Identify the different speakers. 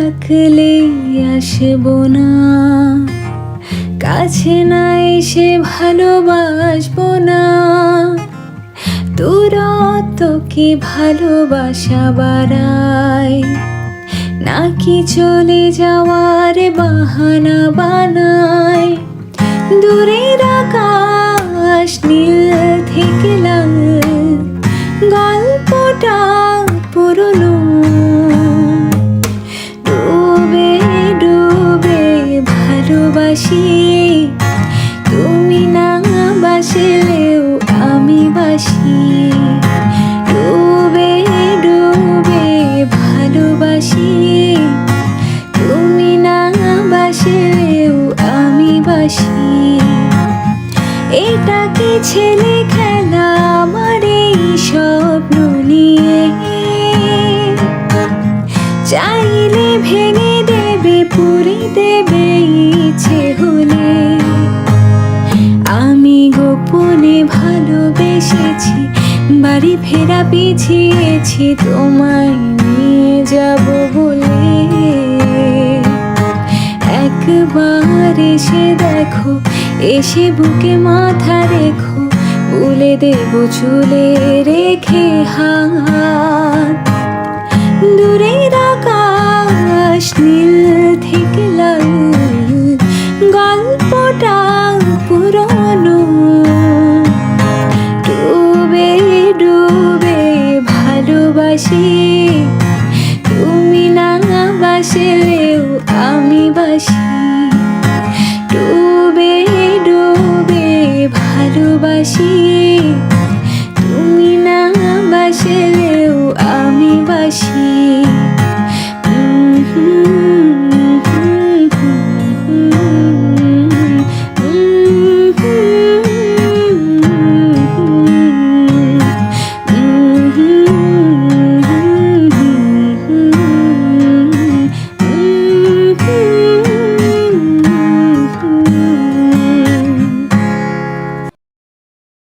Speaker 1: ডাকলে আসবো না, কাছে না এসে ভালোবাসবো না। দূরত্ব কি ভালোবাসা বাড়ায়, নাকি চলে যাওয়ার বাহানা বানায়? দূরের আকাশ নীল থেকে লাল, গল্পটা পুরনো। ডুবে ডুবে ভালোবাসি, তুমি না বাসলেও আমি বাসি। ডুবে ডুবে ভালোবাসি, তুমি না বাসলেও আমি বাসি। এটা কি ছেলে খেলা আমার এই স্বপ্ন নিয়ে? চাইলে ভেঙে দেবে, পুড়ে দেবে ইচ্ছে হলে। আমি গোপনে ভালোবেসেছি, বাড়ি ফেরা পিছিয়েছি তোমায় নিয়ে যাব বলে। একবার এসে দেখো, এসে বুকে মাথা রেখো, বলে দেব চুলে রেখে হাত। দূরের আকাশ নীল থেকে লাল, গল্পটা পুরনো। ডুবে ডুবে ভালোবাসি, তুমি না বাসলে